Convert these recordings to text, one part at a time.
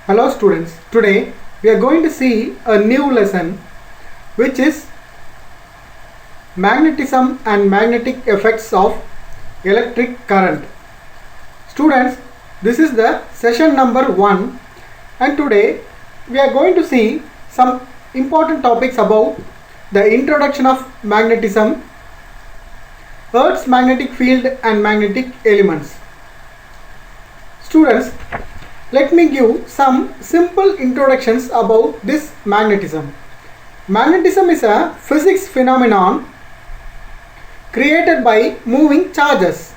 Hello students, today we are going to see a new lesson which is magnetism and magnetic effects of electric current. Students, this is the session number 1 and today we are going to see some important topics about the introduction of magnetism, Earth's magnetic field and magnetic elements. Students, let me give some simple introductions about this magnetism. Magnetism is a physics phenomenon created by moving charges.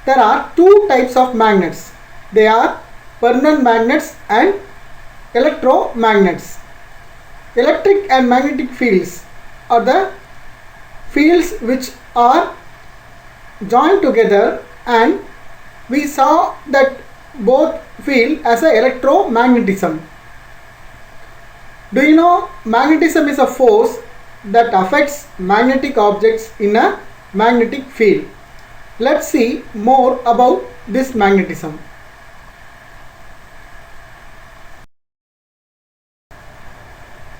There are two types of magnets. They are permanent magnets and electromagnets. Electric and magnetic fields are the fields which are joined together, and we saw that both field as a electromagnetism. Do you know magnetism is a force that affects magnetic objects in a magnetic field? Let's see more about this magnetism.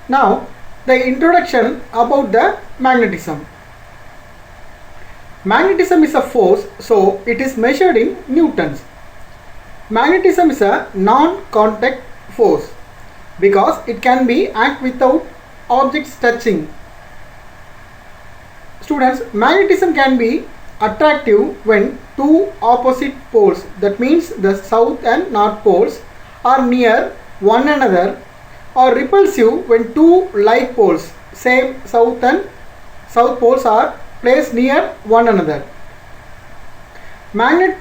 Now the introduction about the magnetism. Magnetism is a force, so it is measured in newtons. Magnetism is a non-contact force because it can be act without objects touching. Students, magnetism can be attractive when two opposite poles, that means the south and north poles, are near one another, or repulsive when two like poles, same south and south poles, are placed near one another. Magnet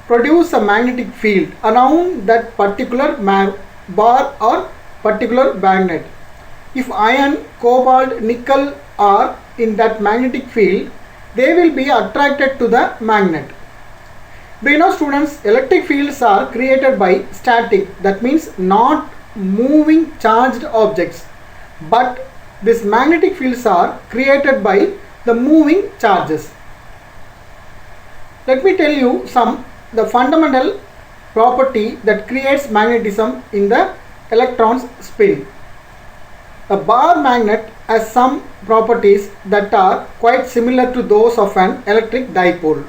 produce a magnetic field around that particular bar or particular magnet. If iron, cobalt, nickel are in that magnetic field, they will be attracted to the magnet. Do you know, students, electric fields are created by static, that means not moving charged objects, but these magnetic fields are created by the moving charges. Let me tell you the fundamental property that creates magnetism in the electron's spin. A bar magnet has some properties that are quite similar to those of an electric dipole.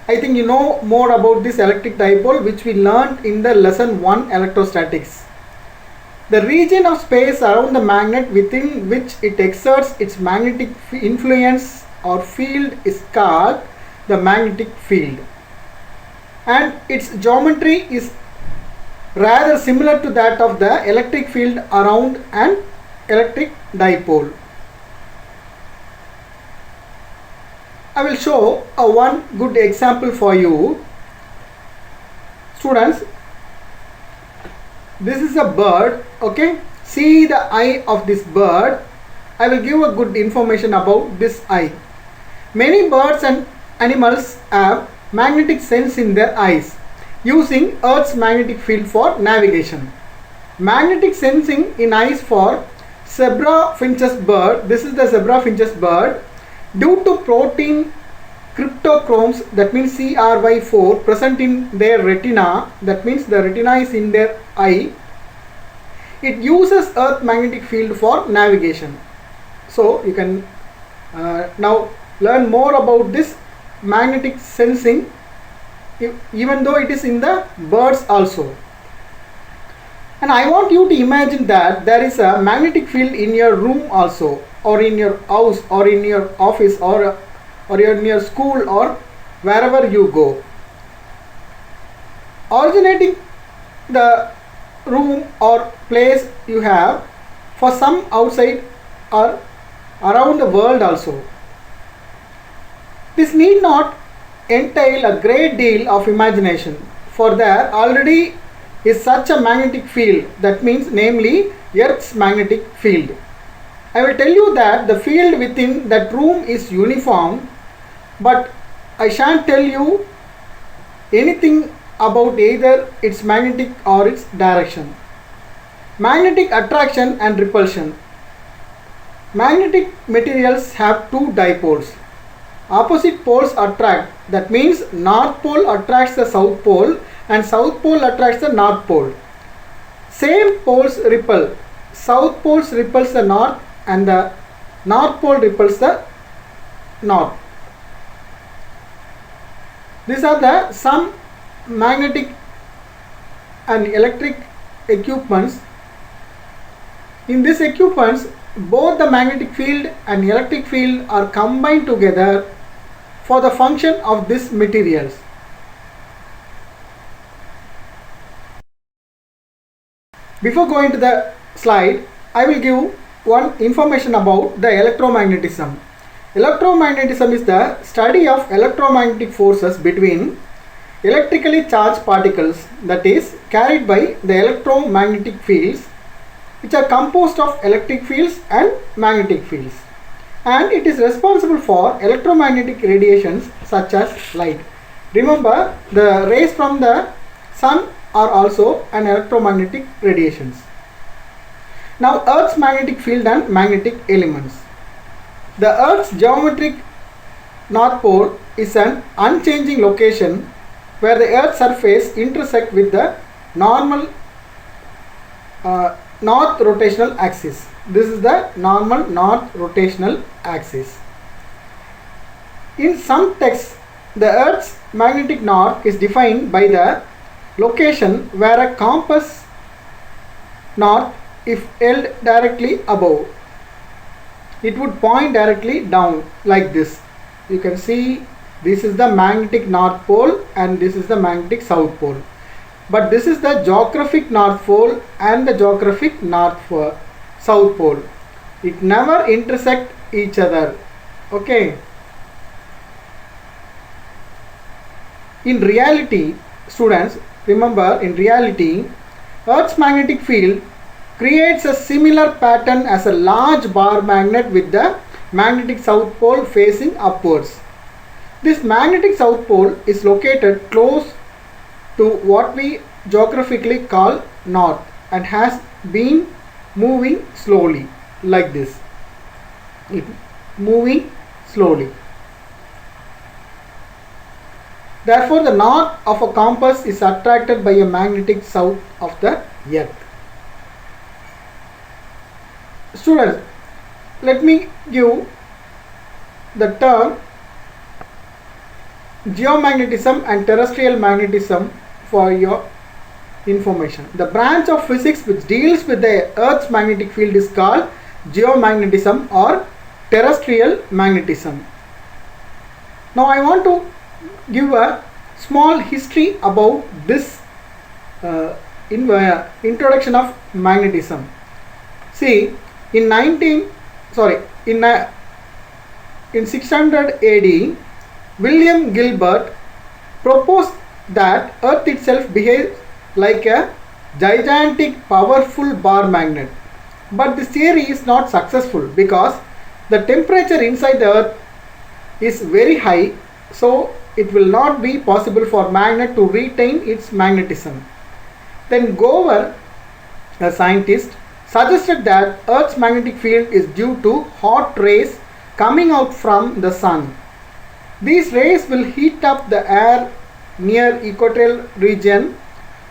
I think you know more about this electric dipole, which we learned in the lesson 1 electrostatics. The region of space around the magnet within which it exerts its magnetic influence or field is called the magnetic field, and its geometry is rather similar to that of the electric field around an electric dipole. I will show one good example for you. Students, this is a bird, okay? See the eye of this bird. I will give a good information about this eye. Many birds and animals have magnetic sense in their eyes, using Earth's magnetic field for navigation. Magnetic sensing in eyes for zebra finches bird, this is the zebra finches bird, due to protein cryptochromes, that means CRY4, present in their retina, that means the retina is in their eye. It uses Earth magnetic field for navigation. So you can now learn more about this magnetic sensing, even though it is in the birds also. And I want you to imagine that there is a magnetic field in your room also, or in your house, or in your office, or in your school, or wherever you go. Originating the room or place you have for some outside or around the world also. This need not entail a great deal of imagination, for there already is such a magnetic field, that means namely Earth's magnetic field. I will tell you that the field within that room is uniform, but I shan't tell you anything about either its magnetic or its direction. Magnetic attraction and repulsion. Magnetic materials have two dipoles. Opposite poles attract, that means North Pole attracts the South Pole and South Pole attracts the North Pole. Same poles repel. South poles repels the north and the north pole repels the north. These are the some magnetic and electric equipments. In these equipments, both the magnetic field and electric field are combined together for the function of these materials. Before going to the slide, I will give one information about the electromagnetism. Electromagnetism is the study of electromagnetic forces between electrically charged particles, that is carried by the electromagnetic fields, which are composed of electric fields and magnetic fields, and it is responsible for electromagnetic radiations such as light. Remember, the rays from the sun are also an electromagnetic radiations. Now, Earth's magnetic field and magnetic elements. The Earth's geometric north pole is an unchanging location where the Earth's surface intersects with the normal north rotational axis. This is the normal north rotational axis. In some texts, the Earth's magnetic north is defined by the location where a compass north, if held directly above, it would point directly down like this. You can see this is the magnetic north pole and this is the magnetic south pole. But this is the geographic north pole and the geographic south pole. It never intersect each other. Okay. In reality, students, remember, in reality, Earth's magnetic field creates a similar pattern as a large bar magnet with the magnetic south pole facing upwards. This magnetic south pole is located close to what we geographically call north and has been moving slowly like this. Moving slowly. Therefore, the north of a compass is attracted by a magnetic south of the earth. Students, let me give the term geomagnetism and terrestrial magnetism for your information. The branch of physics which deals with the Earth's magnetic field is called geomagnetism or terrestrial magnetism. Now I want to give a small history about this introduction of magnetism. See, in 600 AD, William Gilbert proposed that Earth itself behaves like a gigantic powerful bar magnet. But this theory is not successful because the temperature inside the Earth is very high, so it will not be possible for magnet to retain its magnetism. Then Gower, a scientist, suggested that Earth's magnetic field is due to hot rays coming out from the sun. These rays will heat up the air near equatorial region.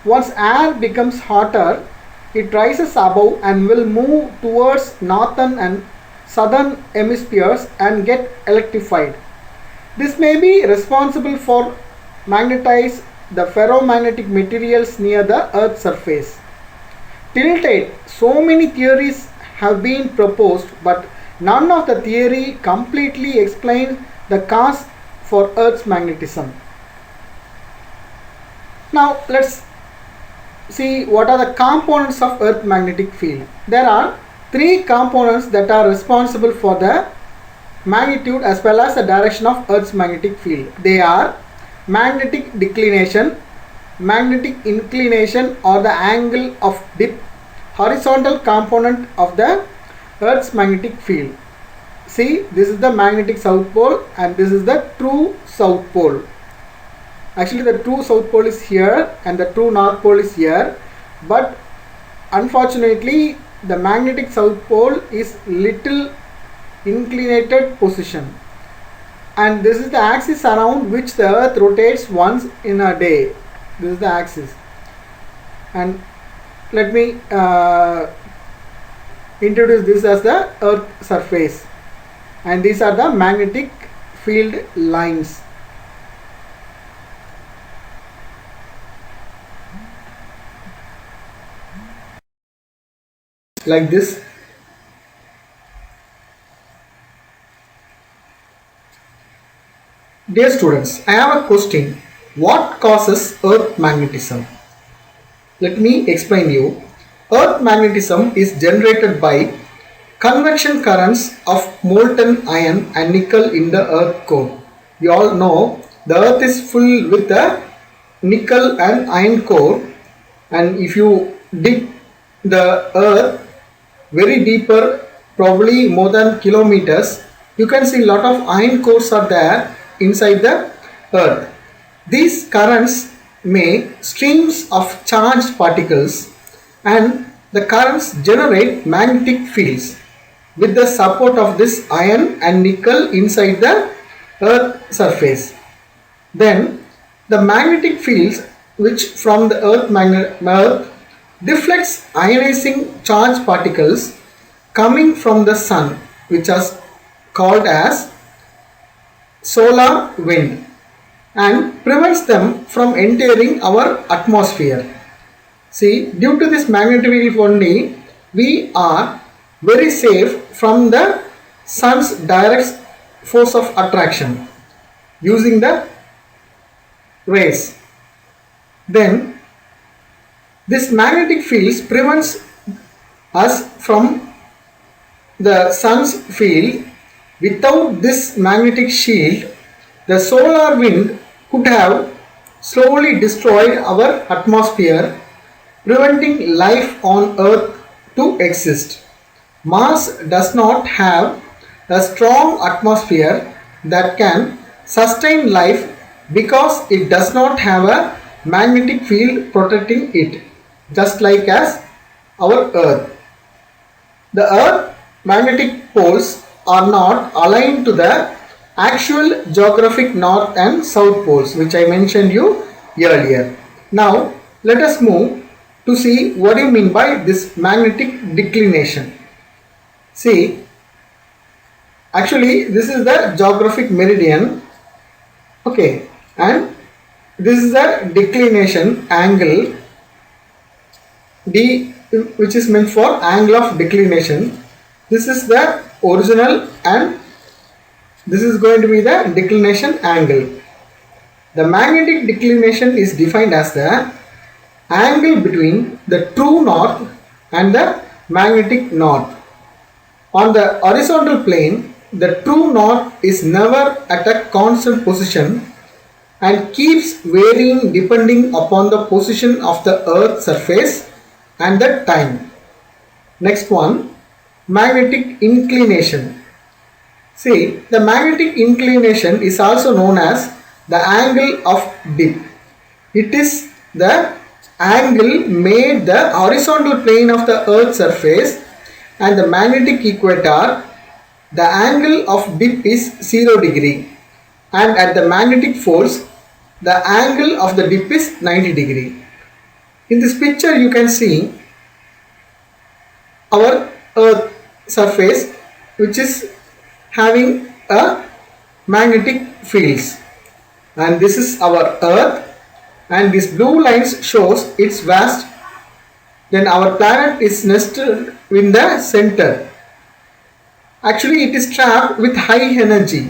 Once air becomes hotter, it rises above and will move towards northern and southern hemispheres and get electrified. This may be responsible for magnetize the ferromagnetic materials near the Earth's surface. Till date, so many theories have been proposed, but none of the theory completely explains the cause for Earth's magnetism. Now let's see what are the components of Earth magnetic field. There are three components that are responsible for the magnitude as well as the direction of Earth's magnetic field. They are magnetic declination, magnetic inclination or the angle of dip, horizontal component of the Earth's magnetic field. See, this is the magnetic south pole and this is the true south pole. Actually, the true south pole is here and the true north pole is here, but unfortunately the magnetic south pole is little inclinated position, and this is the axis around which the Earth rotates once in a day. This is the axis, and let me introduce this as the earth surface, and these are the magnetic field lines. Like this. Dear students, I have a question. What causes earth magnetism? Let me explain you. Earth magnetism is generated by convection currents of molten iron and nickel in the earth core. We all know the earth is full with the nickel and iron core, and if you dig the earth very deeper, probably more than kilometers, you can see a lot of iron cores are there inside the earth. These currents make streams of charged particles, and the currents generate magnetic fields with the support of this iron and nickel inside the earth surface. Then the magnetic fields which from the earth deflects ionizing charged particles coming from the sun, which is called as solar wind, and prevents them from entering our atmosphere. See, due to this magnetic field only, we are very safe from the sun's direct force of attraction using the rays. Then this magnetic field prevents us from the sun's field. Without this magnetic shield, the solar wind could have slowly destroyed our atmosphere, preventing life on Earth to exist. Mars does not have a strong atmosphere that can sustain life because it does not have a magnetic field protecting it, just like as our Earth. The Earth magnetic poles are not aligned to the actual geographic north and south poles, which I mentioned you earlier. Now let us move to see what do you mean by this magnetic declination. See, actually this is the geographic meridian, okay, and this is the declination angle D, which is meant for angle of declination. This is the original and this is going to be the declination angle. The magnetic declination is defined as the angle between the true north and the magnetic north. On the horizontal plane, the true north is never at a constant position and keeps varying depending upon the position of the earth's surface and the time. Next one, magnetic inclination. See, the magnetic inclination is also known as the angle of dip. It is the angle made the horizontal plane of the earth's surface and the magnetic equator. The angle of dip is 0 degree, and at the magnetic poles the angle of the dip is 90 degree. In this picture you can see our earth surface, which is having a magnetic fields, and this is our earth, and this blue lines shows its vast. Then our planet is nested in the center. Actually it is trapped with high energy.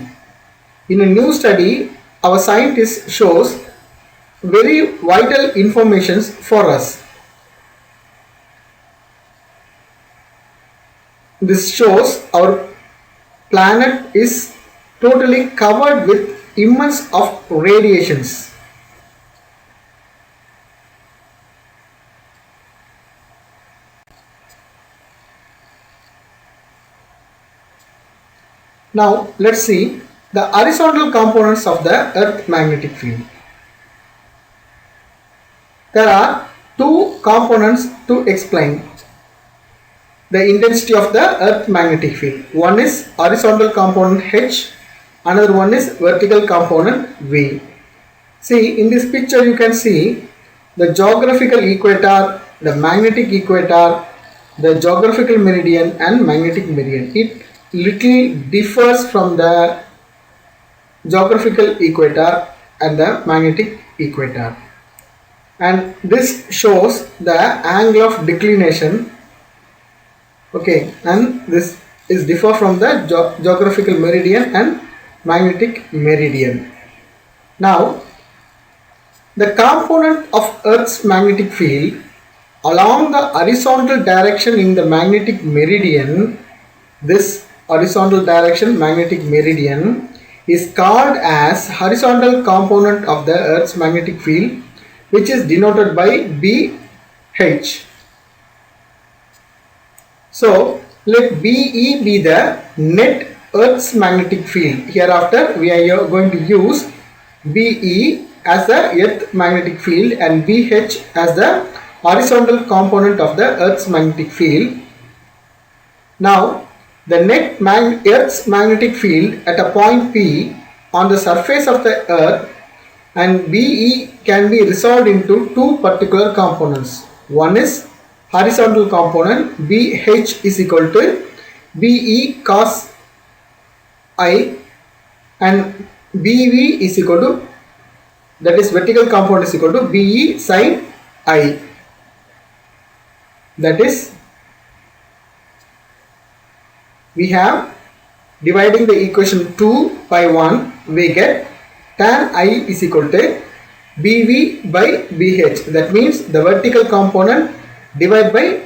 In a new study, our scientist shows very vital informations for us. This shows our planet is totally covered with immense of radiations. Now let's see the horizontal components of the earth magnetic field. There are two components to explain the intensity of the earth magnetic field. One is horizontal component H, another one is vertical component V. See, in this picture you can see the geographical equator the magnetic equator, the geographical meridian and magnetic meridian. It little differs from the geographical equator and the magnetic equator, and this shows the angle of declination. Okay, and this is differ from the geographical meridian and magnetic meridian. Now, the component of Earth's magnetic field along the horizontal direction in the magnetic meridian, this horizontal direction magnetic meridian is called as horizontal component of the Earth's magnetic field, which is denoted by BH. So let BE be the net Earth's magnetic field. Hereafter we are going to use BE as the Earth magnetic field and BH as the horizontal component of the Earth's magnetic field. Now the net Earth's magnetic field at a point P on the surface of the Earth and BE can be resolved into two particular components. One is horizontal component, BH is equal to BE cos I, and BV is equal to, that is vertical component, is equal to BE sin I. That is, we have dividing the equation 2 by 1, we get tan I is equal to BV by BH. That means the vertical component divided by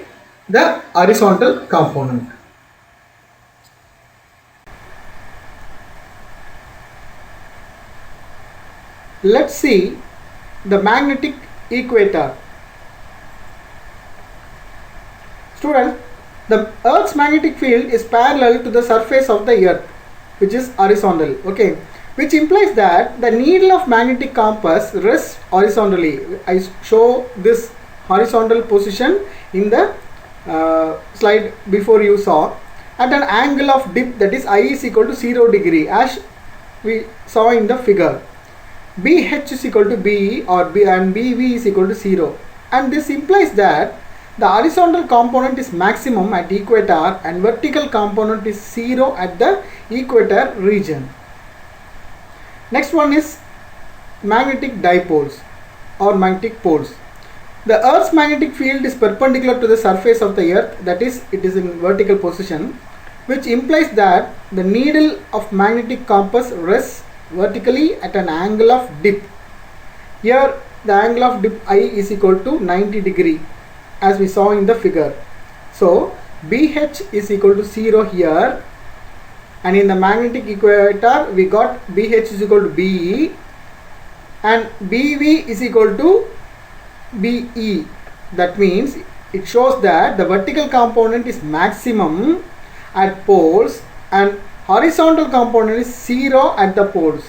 the horizontal component. Let's see the magnetic equator. Students, the Earth's magnetic field is parallel to the surface of the Earth, which is horizontal, okay, which implies that the needle of magnetic compass rests horizontally. I show this horizontal position in the slide before you saw, at an angle of dip, that is I is equal to 0 degree, as we saw in the figure. BH is equal to BE or B, and BV is equal to 0, and this implies that the horizontal component is maximum at equator and vertical component is 0 at the equator region. Next one is magnetic dipoles or magnetic poles. The Earth's magnetic field is perpendicular to the surface of the Earth, that is, it is in vertical position, which implies that the needle of magnetic compass rests vertically at an angle of dip. Here the angle of dip I is equal to 90 degree, as we saw in the figure. So BH is equal to 0 here, and in the magnetic equator we got BH is equal to BE and BV is equal to BE. That means it shows that the vertical component is maximum at poles and horizontal component is 0 at the poles.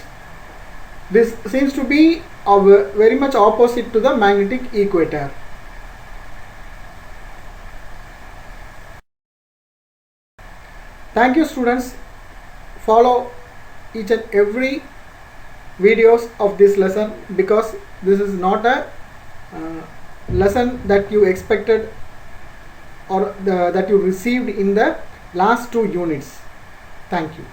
This seems to be very much opposite to the magnetic equator. Thank you, students. Follow each and every videos of this lesson, because this is not a lesson that you expected or that you received in the last 2 units. Thank you.